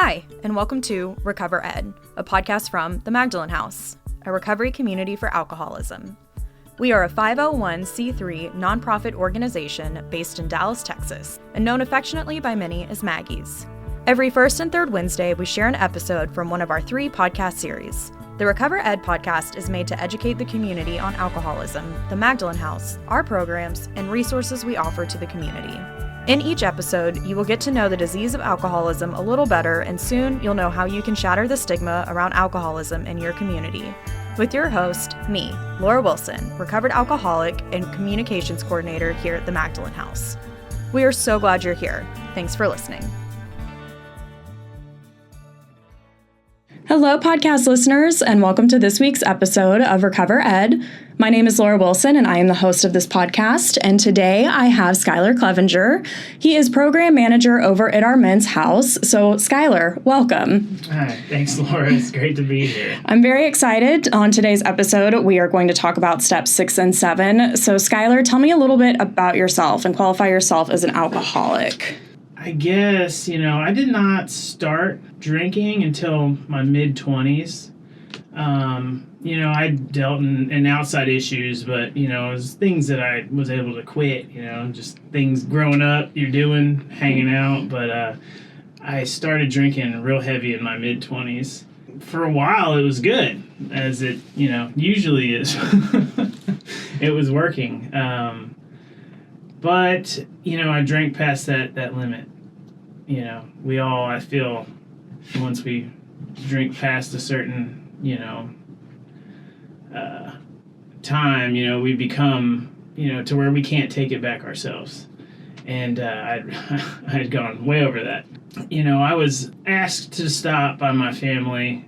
Hi, and welcome to RecoverED, a podcast from the Magdalen House, a recovery community for alcoholism. We are a 501c3 nonprofit organization based in Dallas, Texas, and known affectionately by many as Maggies. Every first and third Wednesday, we share an episode from one of our 3 podcast series. The RecoverED podcast is made to educate the community on alcoholism, the Magdalen House, our programs, and resources we offer to the community. In each episode, you will get to know the disease of alcoholism a little better, and soon you'll know how you can shatter the stigma around alcoholism in your community. With your host, me, Laura Wilson, recovered alcoholic and communications coordinator here at the Magdalen House. We are so glad you're here. Thanks for listening. Hello, podcast listeners, and welcome to this week's episode of RecoverED. My name is Laura Wilson, and I am the host of this podcast, and today I have Skylar Clevenger. He is program manager over at our men's house. So, Skylar, welcome. Hi, thanks, Laura. It's great to be here. I'm very excited. On today's episode, we are going to talk about steps 6 and 7. So, Skylar, tell me a little bit about yourself and qualify yourself as an alcoholic. I guess, I did not start drinking until my mid-20s. I dealt in outside issues, but, it was things that I was able to quit, just things growing up, you're doing, hanging out. But I started drinking real heavy in my mid-20s. For a while, it was good, as it, usually is. It was working. But, I drank past that limit. We all, I feel, once we drink past a certain, time, we become, to where we can't take it back ourselves. And I had gone way over that. I was asked to stop by my family,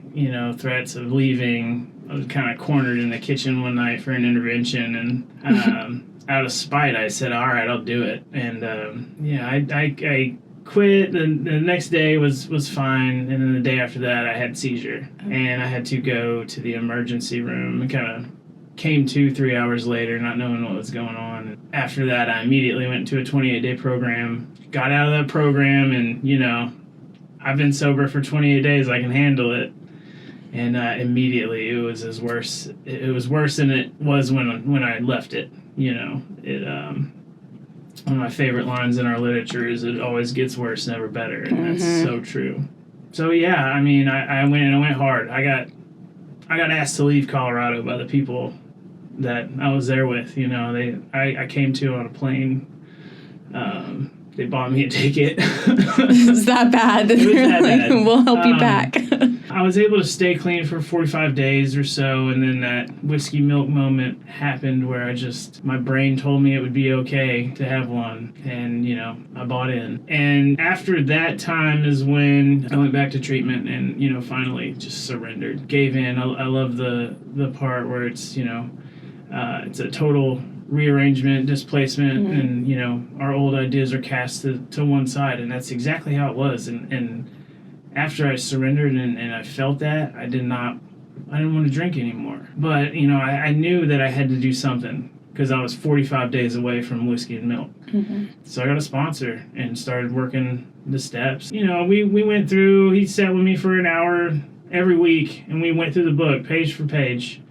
threats of leaving. I was kind of cornered in the kitchen one night for an intervention, and out of spite, I said, all right, I'll do it. And, I quit. The next day was fine. And then the day after that, I had a seizure. And I had to go to the emergency room and kind of came to 3 hours later, not knowing what was going on. After that, I immediately went to a 28-day program, got out of that program, and, I've been sober for 28 days. I can handle it. And immediately, it was worse. It was worse than it was when I left it. One of my favorite lines in our literature is it always gets worse, never better. And that's so true. So yeah, I went hard. I got asked to leave Colorado by the people that I was there with. I came to on a plane. They bought me a ticket. It's that bad. It was that bad. We'll help you back. I was able to stay clean for 45 days or so, and then that whiskey milk moment happened where my brain told me it would be okay to have one, and, I bought in. And after that time is when I went back to treatment and, finally just surrendered, gave in. I love the part where it's, it's a total rearrangement, displacement, and, our old ideas are cast to one side, and that's exactly how it was. And after I surrendered and I felt that, I didn't want to drink anymore. But, I knew that I had to do something because I was 45 days away from whiskey and milk. Mm-hmm. So I got a sponsor and started working the steps. We went through, he sat with me for an hour every week, and we went through the book page for page,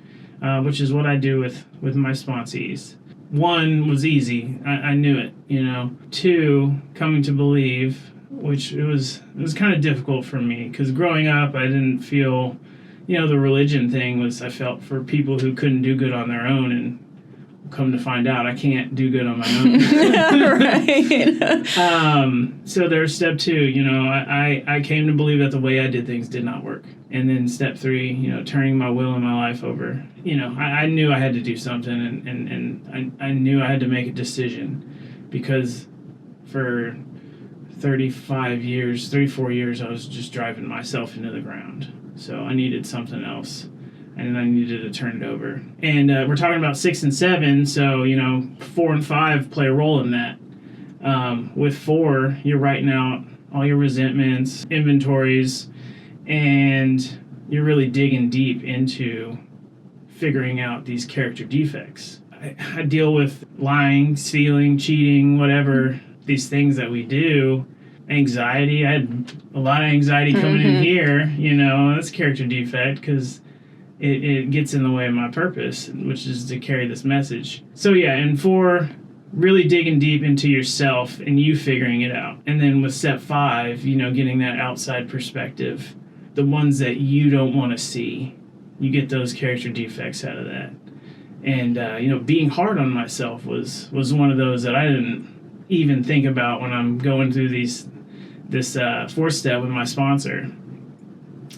which is what I do with my sponsees. 1 was easy. I knew it, 2, coming to believe, which it was kind of difficult for me because growing up, I didn't feel, the religion thing was, I felt for people who couldn't do good on their own, and come to find out I can't do good on my own. Right. So there's step 2, I came to believe that the way I did things did not work. And then step 3, turning my will and my life over. I knew I had to do something, and I knew I had to make a decision because for 34 years, I was just driving myself into the ground. So I needed something else, and I needed to turn it over. And we're talking about 6 and 7, so, 4 and 5 play a role in that. With 4, you're writing out all your resentments, inventories, and you're really digging deep into figuring out these character defects. I deal with lying, stealing, cheating, whatever, these things that we do, anxiety. I had a lot of anxiety coming in here, that's a character defect because it gets in the way of my purpose, which is to carry this message. So yeah, and 4, really digging deep into yourself and you figuring it out. And then with step 5, getting that outside perspective, the ones that you don't want to see, you get those character defects out of that. And, being hard on myself was one of those that I didn't even think about when I'm going through this 4th step with my sponsor.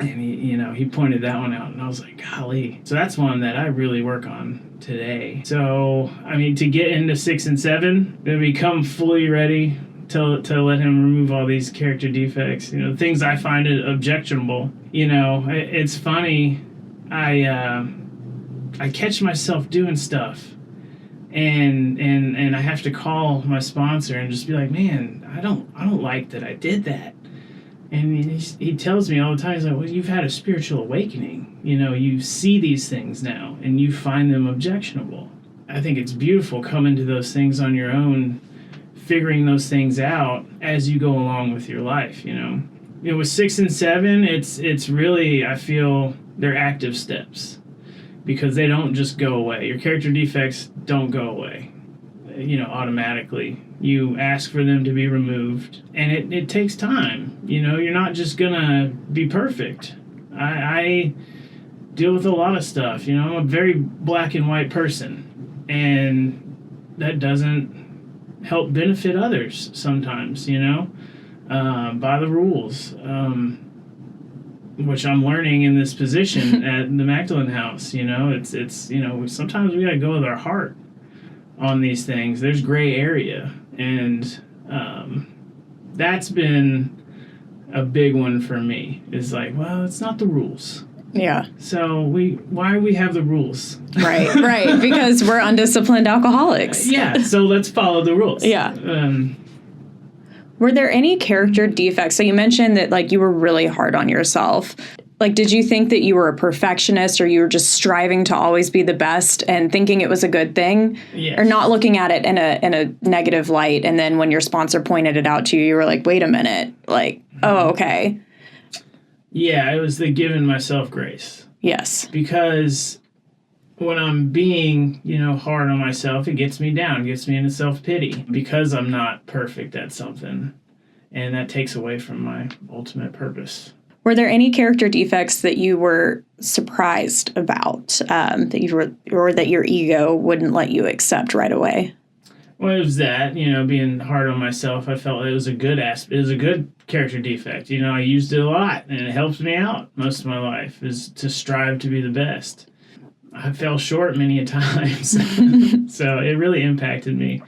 And he pointed that one out, and I was like, golly. So that's one that I really work on today. So, to get into 6 and 7, to become fully ready to let him remove all these character defects, things I find objectionable. It's funny. I catch myself doing stuff, and I have to call my sponsor and just be like, man, I don't like that I did that. And he tells me all the time, he's like, well, you've had a spiritual awakening. You see these things now, and you find them objectionable. I think it's beautiful coming to those things on your own, figuring those things out as you go along with your life, with 6 and 7, it's really, I feel, they're active steps. Because they don't just go away. Your character defects don't go away, automatically. You ask for them to be removed, and it takes time. You're not just gonna be perfect. I deal with a lot of stuff. I'm a very black and white person, and that doesn't help benefit others sometimes, by the rules. Which I'm learning in this position at the Magdalen House. It's sometimes we gotta go with our heart on these things. There's gray area, and that's been a big one for me. Is like, well, it's not the rules. Yeah. So why do we have the rules? Right, because we're undisciplined alcoholics. Yeah, so let's follow the rules. Yeah. Were there any character defects? So you mentioned that, you were really hard on yourself. Did you think that you were a perfectionist, or you were just striving to always be the best and thinking it was a good thing? Yes. Or not looking at it in a negative light, and then when your sponsor pointed it out to you, you were like, wait a minute, oh, okay. Yeah, it was the giving myself grace. Yes. Because when I'm being, hard on myself, it gets me down, gets me into self-pity because I'm not perfect at something. And that takes away from my ultimate purpose. Were there any character defects that you were surprised about, that your ego wouldn't let you accept right away? Well, it was that, being hard on myself. I felt it was a good aspect. It was a good character defect. I used it a lot, and it helps me out most of my life, is to strive to be the best. I fell short many a times. So it really impacted me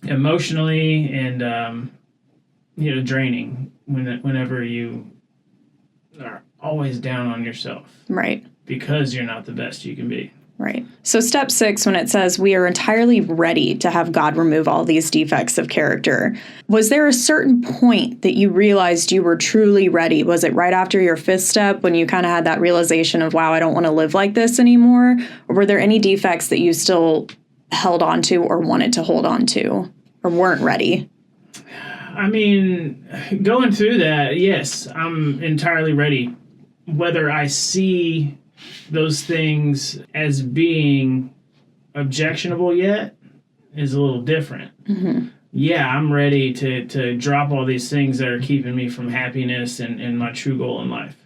emotionally and, draining whenever you are always down on yourself. Right. Because you're not the best you can be. Right. So step 6, when it says we are entirely ready to have God remove all these defects of character, was there a certain point that you realized you were truly ready? Was it right after your 5th step when you kind of had that realization of, wow, I don't want to live like this anymore? Or were there any defects that you still held on to or wanted to hold on to or weren't ready? Going through that, yes, I'm entirely ready. Whether I see those things as being objectionable yet is a little different. Mm-hmm. Yeah, I'm ready to drop all these things that are keeping me from happiness and my true goal in life,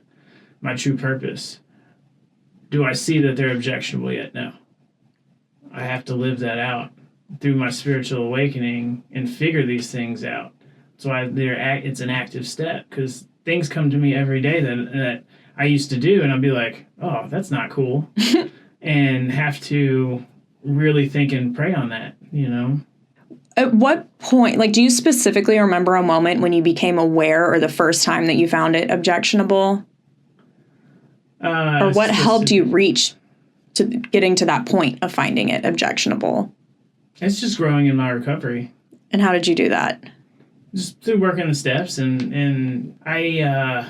my true purpose. Do I see that they're objectionable yet? No. I have to live that out through my spiritual awakening and figure these things out. So it's an active step, because things come to me every day that I used to do, and I'd be like, oh, that's not cool. And have to really think and pray on that, At what point, do you specifically remember a moment when you became aware, or the first time that you found it objectionable? Or what helped you reach to getting to that point of finding it objectionable? It's just growing in my recovery. And how did you do that? Just through working the steps, and I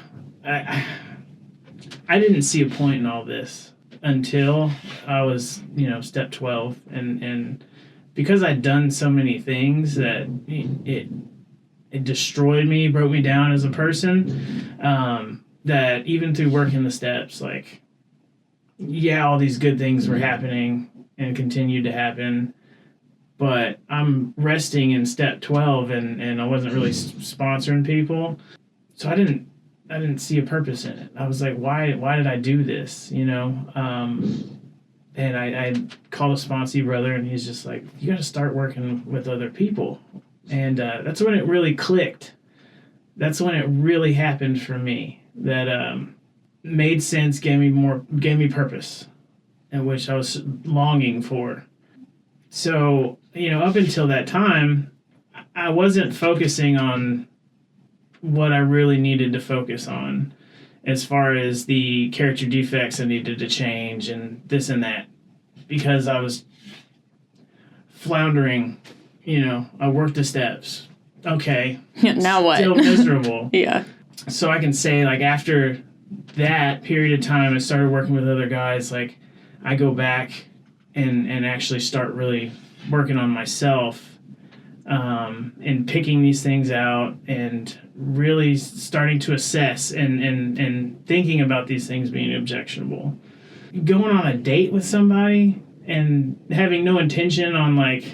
didn't see a point in all this until I was, step 12, and because I'd done so many things that it destroyed me, broke me down as a person, that even through working the steps, like, yeah, all these good things were happening and continued to happen, but I'm resting in step 12 and I wasn't really sponsoring people. So I didn't see a purpose in it. I was like, why did I do this? You know? And I called a sponsee brother, and he's just like, you got to start working with other people. And that's when it really clicked. That's when it really happened for me. That made sense, gave me purpose, and which I was longing for. So, you know, up until that time, I wasn't focusing on what I really needed to focus on, as far as the character defects I needed to change and this and that, because I was floundering. You know, I worked the steps. Okay. Now what? Still miserable. Yeah. So I can say, like, after that period of time, I started working with other guys. Like, I go back and actually start really working on myself, and picking these things out and really starting to assess and thinking about these things being objectionable. Going on a date with somebody and having no intention on, like,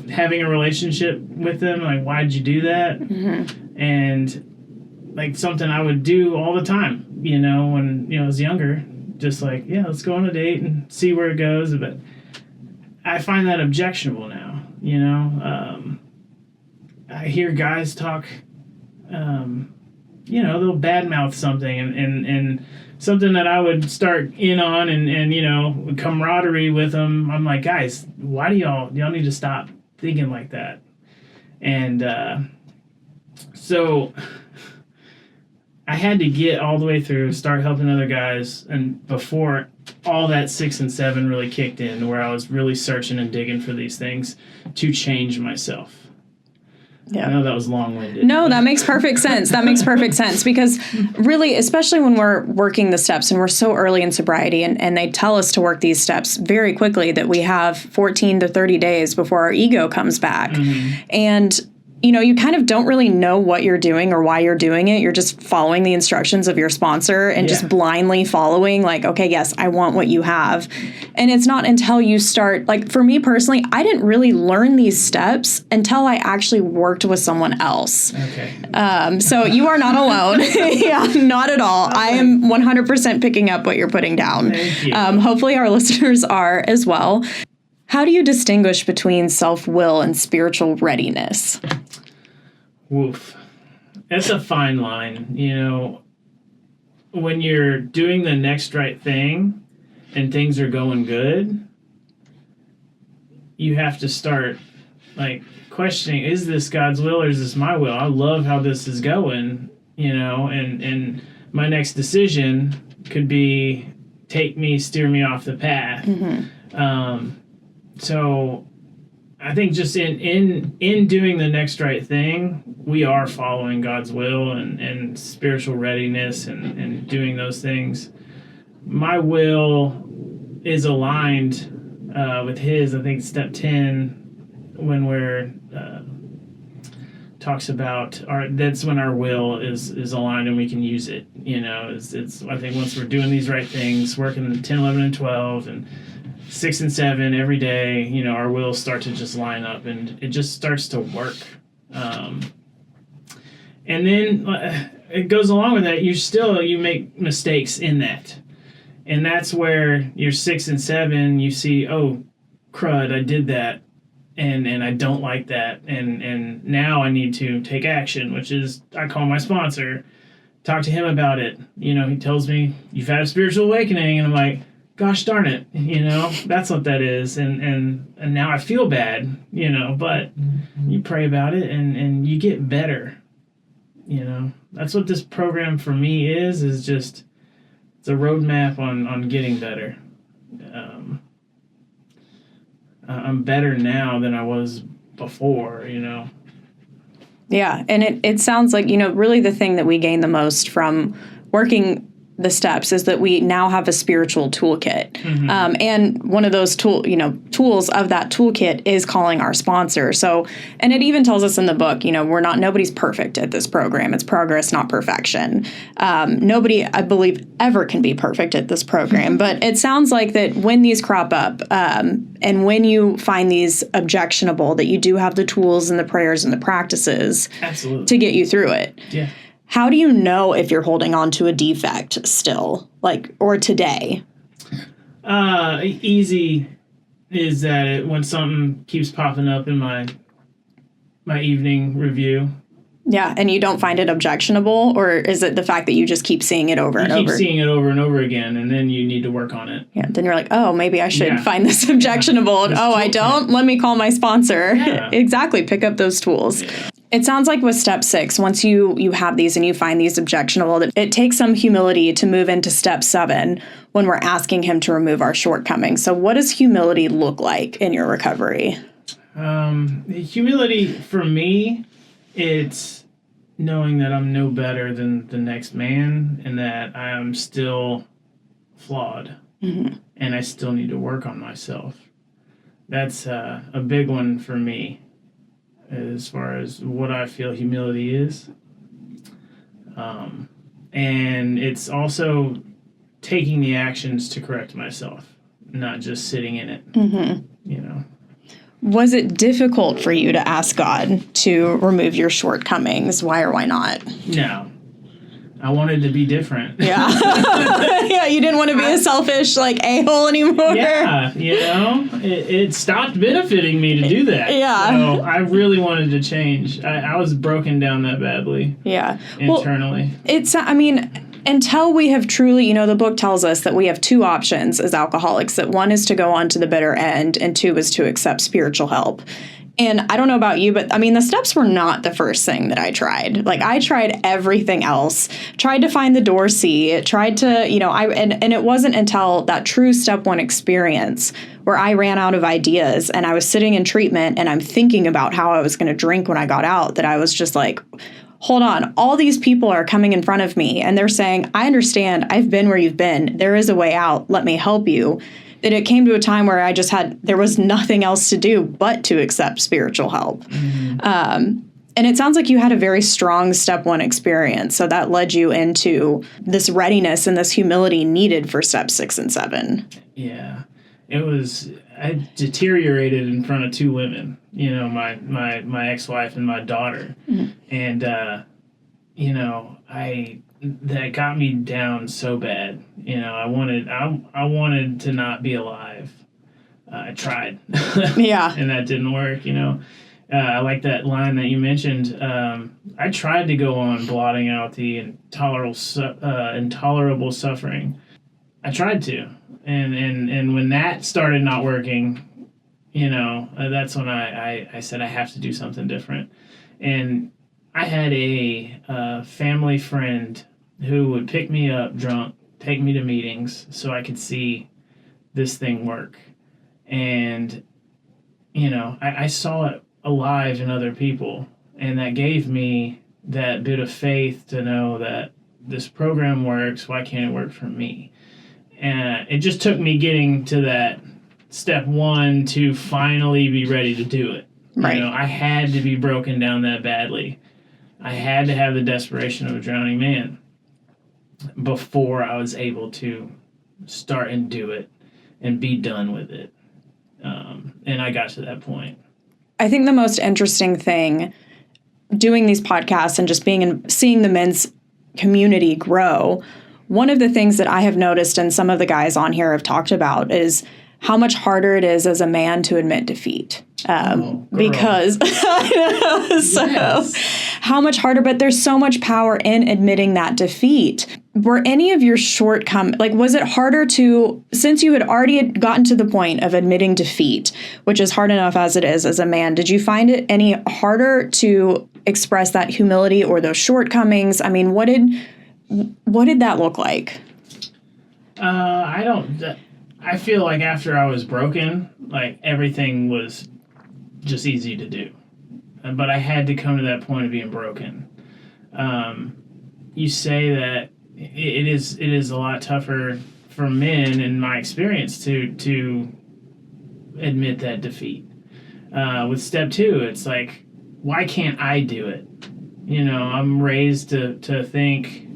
having a relationship with them, like, why'd you do that? Mm-hmm. And, like, something I would do all the time, you know, when, you know, I was younger, just like, yeah, let's go on a date and see where it goes. But I find that objectionable now, you know. I hear guys talk, you know, they'll badmouth something and something that I would start in on and you know, camaraderie with them. I'm like, guys, why do y'all need to stop thinking like that? And so I had to get all the way through, start helping other guys, and before all that 6 and 7 really kicked in, where I was really searching and digging for these things to change myself. Yeah. I know that was long-winded. No, that makes perfect sense. That makes perfect sense, because really, especially when we're working the steps and we're so early in sobriety, and they tell us to work these steps very quickly, that we have 14 to 30 days before our ego comes back. Mm-hmm. And you know, you kind of don't really know what you're doing or why you're doing it. You're just following the instructions of your sponsor and just blindly following, like, okay, yes, I want what you have. And it's not until you start, like, for me personally, I didn't really learn these steps until I actually worked with someone else. Okay. So you are not alone. Yeah, not at all. Okay. I am 100% picking up what you're putting down. Thank you. Hopefully our listeners are as well. How do you distinguish between self-will and spiritual readiness? Woof. That's a fine line. You know, when you're doing the next right thing and things are going good, you have to start, like, questioning, is this God's will or is this my will? I love how this is going, you know, and my next decision could be steer me off the path. Mm-hmm. So I think just in doing the next right thing, we are following God's will and spiritual readiness and doing those things. My will is aligned with His. I think step 10, when we're talks about that's when our will is aligned and we can use it. You know, it's I think once we're doing these right things, working 10, 11, and 12, and 6 and 7 every day, you know, our wills start to just line up and it just starts to work. And then it goes along with that. You make mistakes in that. And that's where your 6 and 7, you see, oh, crud, I did that. And I don't like that. And now I need to take action, which is I call my sponsor, talk to him about it. You know, he tells me, you've had a spiritual awakening. And I'm like, gosh darn it, you know, that's what that is. And now I feel bad, you know, but you pray about it and you get better. You know, that's what this program for me is just, it's a roadmap on getting better. I'm better now than I was before, you know. Yeah, and it sounds like, you know, really the thing that we gain the most from working the steps is that we now have a spiritual toolkit. And one of those tools of that toolkit is calling our sponsor. So, and it even tells us in the book, nobody's perfect at this program. It's progress, not perfection. Nobody, I believe, ever can be perfect at this program. But it sounds like that when these crop up, and when you find these objectionable, that you do have the tools and the prayers and the practices Absolutely. to get you through it. Yeah. How do you know if you're holding on to a defect still, or today? Easy is that when something keeps popping up in my evening review. Yeah, and you don't find it objectionable, or is it the fact that you just keep seeing it over and over? You keep seeing it over and over again, and then you need to work on it. Yeah, then you're like, oh, maybe I should find this objectionable. And, I don't? Let me call my sponsor. Yeah. Exactly, pick up those tools. Yeah. It sounds like with step 6, once you have these and you find these objectionable, that it takes some humility to move into step 7 when we're asking him to remove our shortcomings. So what does humility look like in your recovery? Humility, for me, it's knowing that I'm no better than the next man and that I am still flawed and I still need to work on myself. That's a big one for me as far as what I feel humility is. And it's also taking the actions to correct myself, not just sitting in it, Was it difficult for you to ask God to remove your shortcomings? Why or why not? No. I wanted to be different. Yeah. Yeah, you didn't want to be a selfish, a-hole anymore. Yeah, it stopped benefiting me to do that. Yeah. So I really wanted to change. I was broken down that badly. Yeah. Internally. Until we have truly, the book tells us that we have 2 options as alcoholics, that one is to go on to the bitter end and 2 is to accept spiritual help. And I don't know about you, but the steps were not the first thing that I tried. I tried everything else, tried to find the door C, tried to, and it wasn't until that true step 1 experience where I ran out of ideas and I was sitting in treatment and I'm thinking about how I was going to drink when I got out, that I was just like, hold on, all these people are coming in front of me and they're saying, I understand, I've been where you've been, there is a way out, let me help you. That it came to a time where there was nothing else to do but to accept spiritual help. And it sounds like you had a very strong step 1 experience. So that led you into this readiness and this humility needed for step 6 and 7. Yeah. I deteriorated in front of 2 women, my ex-wife and my daughter. And, that got me down so bad. I wanted to not be alive. I tried. Yeah. And that didn't work, I like that line that you mentioned. I tried to go on blotting out the intolerable suffering. I tried to. And when that started not working, that's when I said I have to do something different. And I had a family friend who would pick me up drunk, take me to meetings so I could see this thing work. And, I saw it alive in other people. And that gave me that bit of faith to know that this program works. Why can't it work for me? And it just took me getting to that step 1 to finally be ready to do it. Right. I had to be broken down that badly. I had to have the desperation of a drowning man before I was able to start and do it and be done with it. And I got to that point. I think the most interesting thing doing these podcasts and just seeing the men's community grow, one of the things that I have noticed and some of the guys on here have talked about is how much harder it is as a man to admit defeat. Because how much harder, but there's so much power in admitting that defeat. Were any of your shortcomings, was it harder since you had already gotten to the point of admitting defeat, which is hard enough as it is as a man, did you find it any harder to express that humility or those shortcomings? I mean, what did that look like? I feel like after I was broken, everything was just easy to do. But I had to come to that point of being broken. You say that it is a lot tougher for men, in my experience, to admit that defeat. With step 2, it's like, why can't I do it? I'm raised to think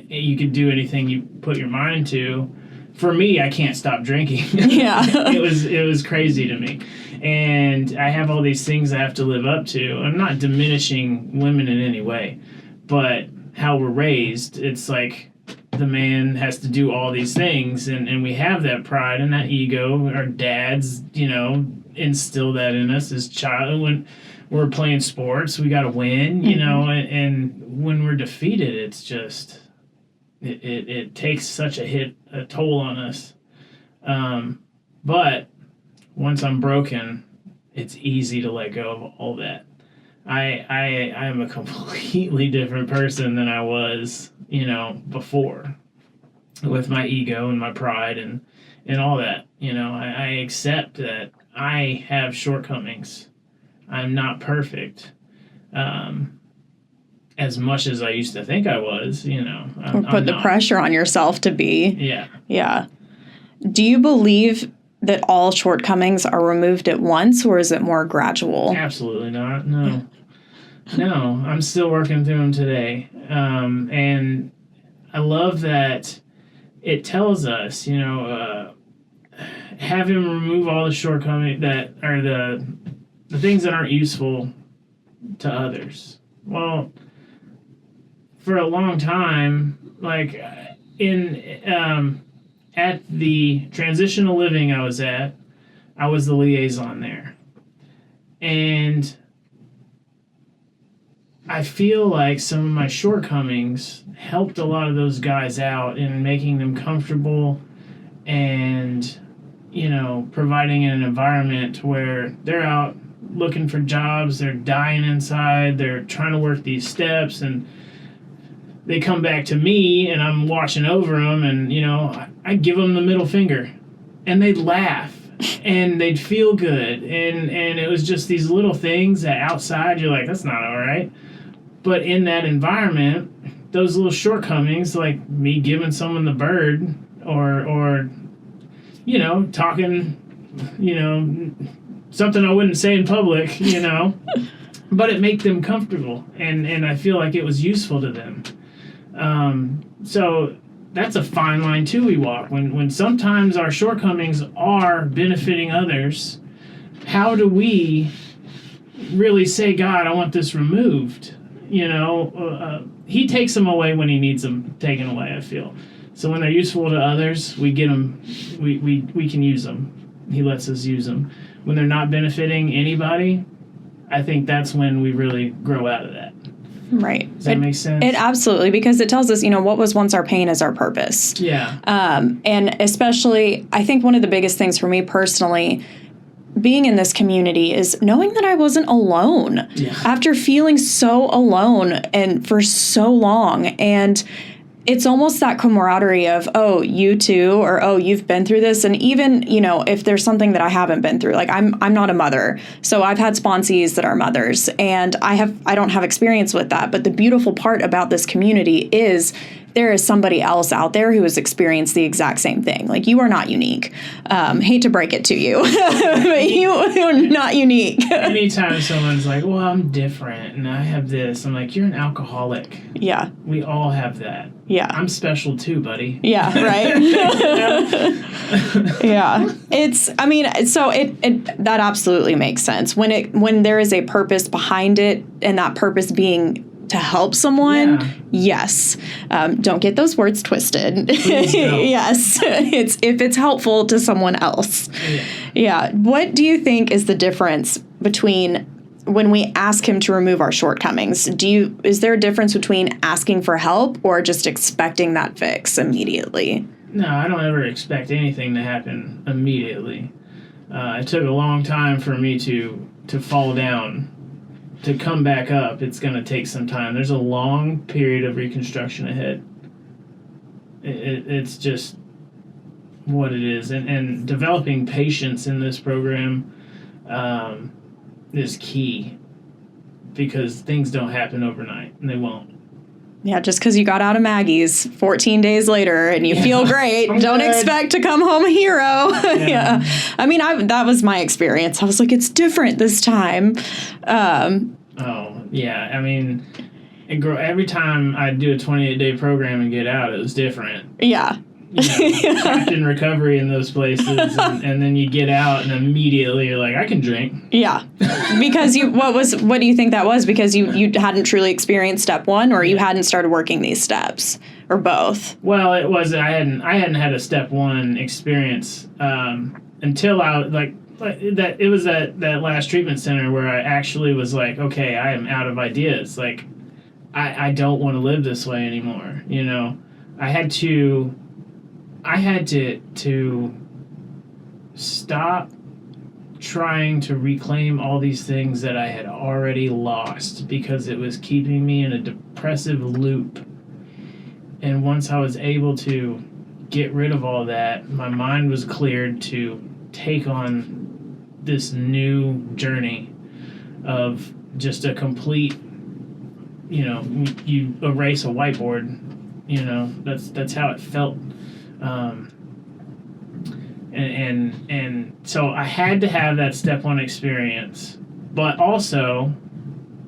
you could do anything you put your mind to. For me, I can't stop drinking. Yeah. It was crazy to me. And I have all these things I have to live up to. I'm not diminishing women in any way, but how we're raised, it's like the man has to do all these things, and we have that pride and that ego. Our dads, instill that in us as child. When we're playing sports, we got to win, and when we're defeated, it's just, it takes such a toll on us. But once I'm broken, it's easy to let go of all that. I am a completely different person than I was, before, with my ego and my pride and all that. I accept that I have shortcomings. I'm not perfect. As much as I used to think I was, Or put the pressure on yourself to be. Yeah. Yeah. Do you believe that all shortcomings are removed at once, or is it more gradual? Absolutely not. No. No, I'm still working through them today. And I love that it tells us, have him remove all the shortcomings that are the things that aren't useful to others. Well, for a long time, like at the transitional living I was at, I was the liaison there. And I feel like some of my shortcomings helped a lot of those guys out in making them comfortable and, providing an environment where they're out looking for jobs, they're dying inside, they're trying to work these steps, and they come back to me and I'm watching over them, and, I give them the middle finger and they'd laugh and they'd feel good. And it was just these little things that outside you're like, that's not all right. But in that environment, those little shortcomings, like me giving someone the bird or talking, something I wouldn't say in public, but it made them comfortable. And I feel like it was useful to them. So that's a fine line too we walk. When sometimes our shortcomings are benefiting others, how do we really say, God, I want this removed? He takes them away when he needs them taken away, I feel. So when they're useful to others, we get them, we can use them. He lets us use them. When they're not benefiting anybody, I think that's when we really grow out of that. Right. Does that make sense? It absolutely, because it tells us, what was once our pain is our purpose. Yeah. And especially, I think one of the biggest things for me personally, being in this community, is knowing that I wasn't alone. Yeah. After feeling so alone and for so long. And it's almost that camaraderie of, oh, you too, or, oh, you've been through this. And even, if there's something that I haven't been through, like I'm not a mother. So I've had sponsees that are mothers, and I don't have experience with that. But the beautiful part about this community is there is somebody else out there who has experienced the exact same thing. Like, you are not unique. Hate to break it to you, but you are not unique. Anytime someone's like, well, I'm different and I have this, I'm like, you're an alcoholic. Yeah. We all have that. Yeah. I'm special too, buddy. Yeah, right? Yeah. So it that absolutely makes sense. When there is a purpose behind it, and that purpose being to help someone, yeah. Yes. Don't get those words twisted. Please don't. Yes. If it's helpful to someone else. Yeah. What do you think is the difference between when we ask him to remove our shortcomings? Is there a difference between asking for help or just expecting that fix immediately? No, I don't ever expect anything to happen immediately. It took a long time for me to fall down. To come back up, it's going to take some time. There's a long period of reconstruction ahead. It's just what it is. And developing patience in this program is key, because things don't happen overnight, and they won't. Yeah, just because you got out of Maggie's 14 days later and you feel great, don't good. expect to come home a hero. Yeah. I mean, that was my experience. I was like, it's different this time. Oh, yeah. I mean, every time I do a 28-day program and get out, it was different. Yeah. Trapped in recovery in those places, and then you get out and immediately you're like, I can drink. Yeah, because what do you think that was? Because you hadn't truly experienced step one, or you hadn't started working these steps, or both? Well, it was I hadn't had a step one experience until I that it was that last treatment center where I actually was like, okay, I am out of ideas. Like, I don't want to live this way anymore. I had to stop trying to reclaim all these things that I had already lost because it was keeping me in a depressive loop. And once I was able to get rid of all that, my mind was cleared to take on this new journey of just a complete, you erase a whiteboard, that's how it felt. And so I had to have that step one experience, but also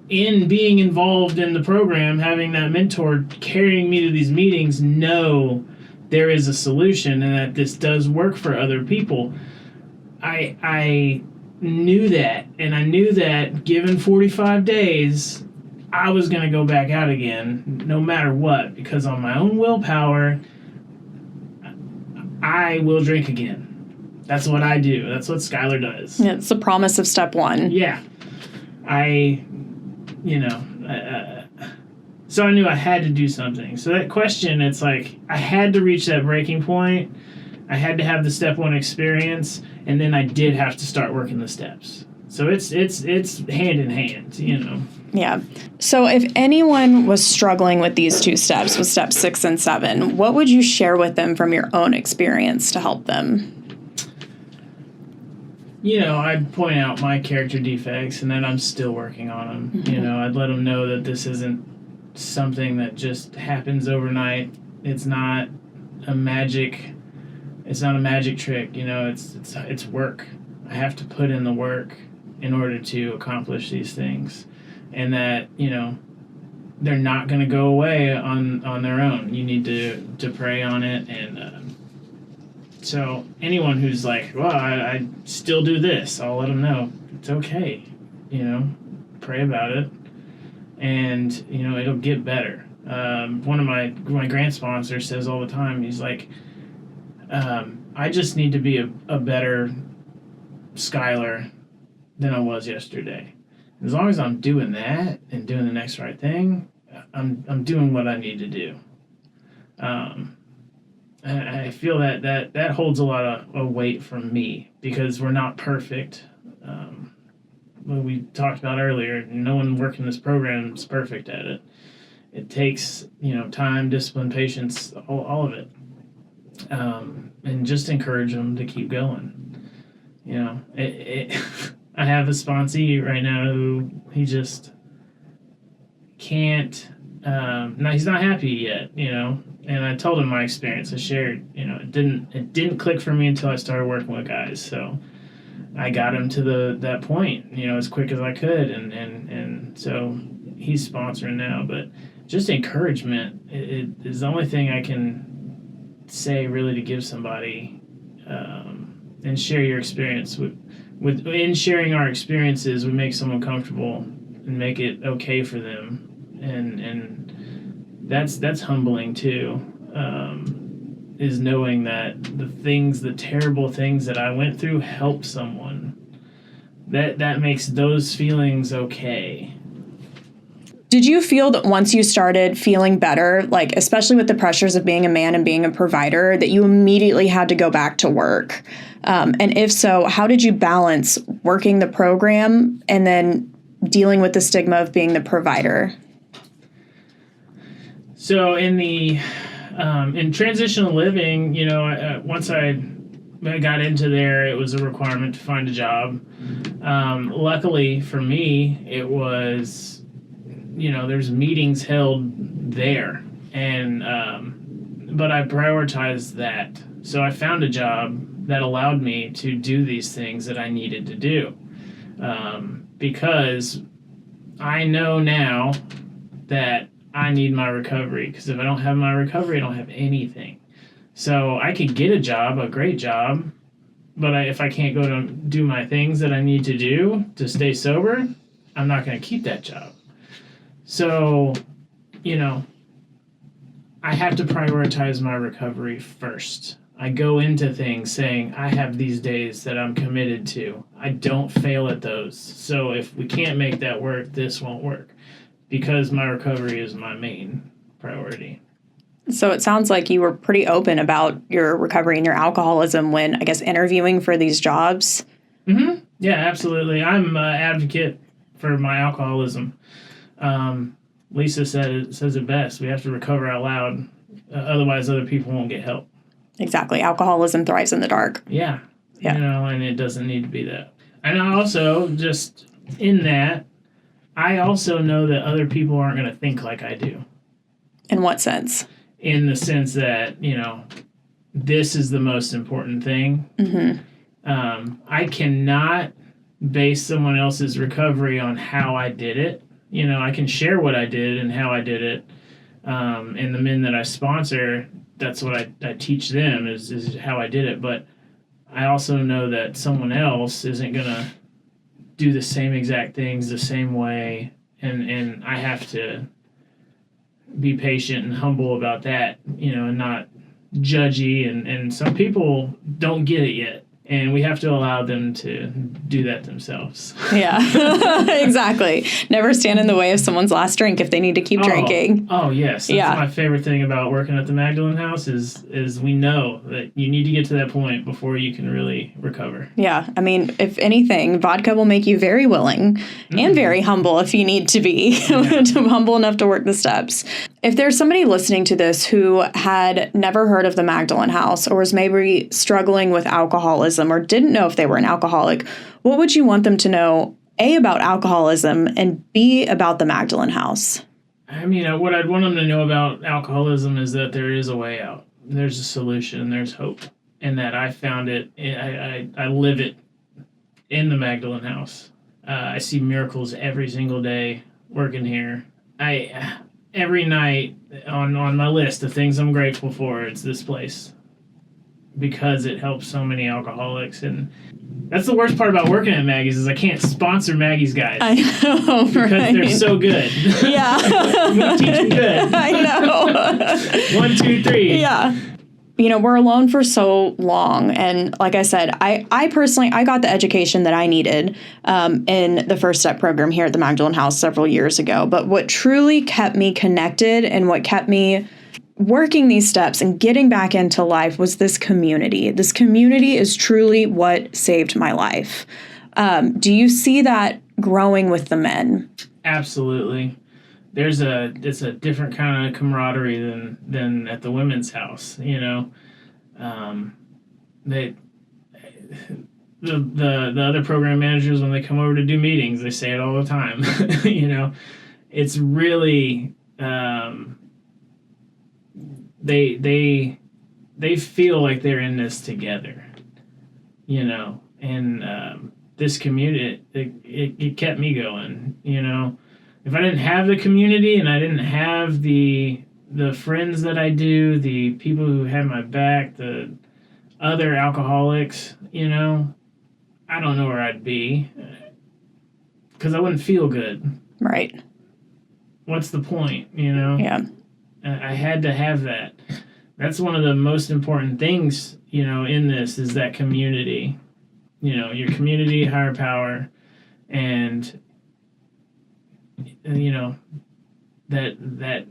in being involved in the program, having that mentor carrying me to these meetings, know there is a solution and that this does work for other people. I knew that, and I knew that given 45 days, I was going to go back out again, no matter what, because on my own willpower, I will drink again. That's what I do. That's what Skylar does. Yeah, it's the promise of step one. Yeah. So I knew I had to do something. So that question, it's like, I had to reach that breaking point. I had to have the step one experience, and then I did have to start working the steps. So it's hand in hand, Yeah. So if anyone was struggling with these two steps, with steps 6 and 7, what would you share with them from your own experience to help them? I'd point out my character defects and that I'm still working on them. Mm-hmm. I'd let them know that this isn't something that just happens overnight. It's not a magic trick. It's work. I have to put in the work in order to accomplish these things, and that they're not going to go away on their own. You need to pray on it. And so anyone who's like, well, I still do this, I'll let them know it's okay. Pray about it, and it'll get better. One of my grant sponsors says all the time, he's like, I just need to be a better Skylar than I was yesterday. As long as I'm doing that and doing the next right thing, I'm doing what I need to do. I feel that holds a lot of weight from me, because we're not perfect. What we talked about earlier, no one working this program is perfect at it. It takes time, discipline, patience, all of it, and just encourage them to keep going. I have a sponsee right now who he just can't. No, he's not happy yet, And I told him my experience. I shared, it didn't click for me until I started working with guys. So I got him to that point, as quick as I could, and so he's sponsoring now. But just encouragement it is the only thing I can say really to give somebody, and share your experience in sharing our experiences. We make someone comfortable and make it okay for them, and that's humbling too, is knowing that the terrible things that I went through helped someone. That makes those feelings okay. Did you feel that once you started feeling better, like especially with the pressures of being a man and being a provider, that you immediately had to go back to work? And if so, how did you balance working the program and then dealing with the stigma of being the provider? So in transitional living, once I got into there, it was a requirement to find a job. Luckily for me, it was, there's meetings held there. And but I prioritized that. So I found a job that allowed me to do these things that I needed to do. Because I know now that I need my recovery, because if I don't have my recovery, I don't have anything. So I could get a job, a great job, but if I can't go to do my things that I need to do to stay sober, I'm not going to keep that job. So, I have to prioritize my recovery first. I go into things saying, I have these days that I'm committed to. I don't fail at those. So if we can't make that work, this won't work, because my recovery is my main priority. So it sounds like you were pretty open about your recovery and your alcoholism when, I guess, interviewing for these jobs. Mm-hmm. Yeah, absolutely. I'm an advocate for my alcoholism. Lisa says it best. We have to recover out loud. Otherwise, other people won't get help. Exactly. Alcoholism thrives in the dark. Yeah. And it doesn't need to be that. And I also, just in that, I also know that other people aren't going to think like I do. In what sense? In the sense that, this is the most important thing. Mm-hmm. I cannot base someone else's recovery on how I did it. I can share what I did and how I did it. And the men that I sponsor, that's what I teach them is how I did it. But I also know that someone else isn't going to do the same exact things the same way. And I have to be patient and humble about that, and not judgy. And some people don't get it yet. And we have to allow them to do that themselves. Yeah, exactly. Never stand in the way of someone's last drink if they need to keep drinking. Oh, yes. That's my favorite thing about working at the Magdalen House is we know that you need to get to that point before you can really recover. Yeah. I mean, if anything, vodka will make you very willing and very humble if you need to be, humble enough to work the steps. If there's somebody listening to this who had never heard of the Magdalen House or was maybe struggling with alcoholism or didn't know if they were an alcoholic, what would you want them to know, A, about alcoholism, and B, about the Magdalen House? I mean, what I'd want them to know about alcoholism is that there is a way out. There's a solution. There's hope. And that I found it. I live it in the Magdalen House. I see miracles every single day working here. Every night on my list of things I'm grateful for, it's this place, because it helps so many alcoholics. And that's the worst part about working at Maggie's is I can't sponsor Maggie's guys. I know, because they're so good. Yeah. We teach them good. I know. 1, 2, 3. Yeah. We're alone for so long. And like I said, I personally, I got the education that I needed in the First Step program here at the Magdalen House several years ago. But what truly kept me connected and what kept me working these steps and getting back into life was this community. This community is truly what saved my life. Do you see that growing with the men? Absolutely. It's a different kind of camaraderie than at the women's house. The other program managers, when they come over to do meetings, they say it all the time. It's really they feel like they're in this together, and this community, it kept me going. If I didn't have the community and I didn't have the friends that I do, the people who had my back, the other alcoholics, I don't know where I'd be, because I wouldn't feel good. Right. What's the point, Yeah. I had to have that. That's one of the most important things, in this, is that community. Your community, higher power, and that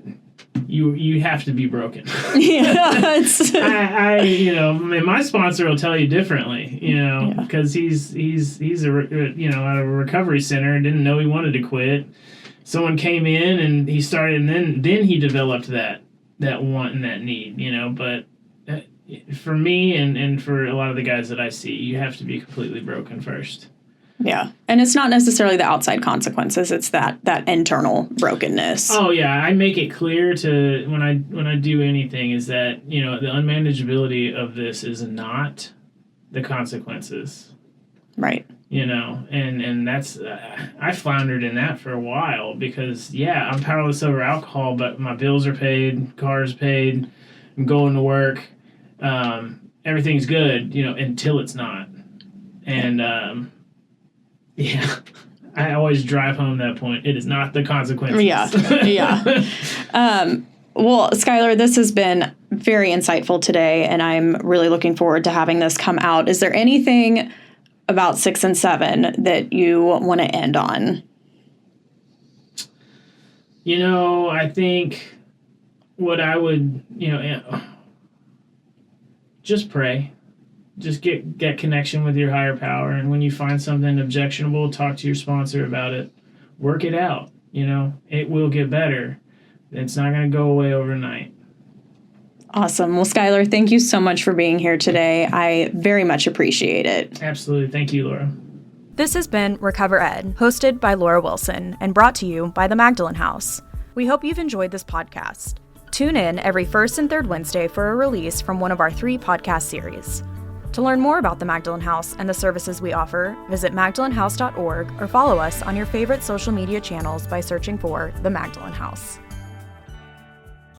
you have to be broken. Yeah. My sponsor will tell you differently, because he's a at a recovery center, didn't know he wanted to quit. Someone came in and he started, and then he developed that want and that need, but for me and for a lot of the guys that I see, you have to be completely broken first. Yeah. And it's not necessarily the outside consequences. It's that internal brokenness. Oh yeah. I make it clear to when I do anything is that, the unmanageability of this is not the consequences. Right. And that's, I floundered in that for a while because I'm powerless over alcohol, but my bills are paid, car's paid, I'm going to work, everything's good, until it's not. And, I always drive home that point. It is not the consequences. Yeah. Well, Skylar, this has been very insightful today, and I'm really looking forward to having this come out. Is there anything about 6 and 7 that you want to end on? I think what I would, just pray. Just get connection with your higher power. And when you find something objectionable, talk to your sponsor about it. Work it out. It will get better. It's not going to go away overnight. Awesome. Well, Skylar, thank you so much for being here today. I very much appreciate it. Absolutely. Thank you, Laura. This has been RecoverED, hosted by Laura Wilson and brought to you by the Magdalen House. We hope you've enjoyed this podcast. Tune in every first and third Wednesday for a release from one of our 3 podcast series. To learn more about the Magdalen House and the services we offer, visit magdalenhouse.org or follow us on your favorite social media channels by searching for the Magdalen House.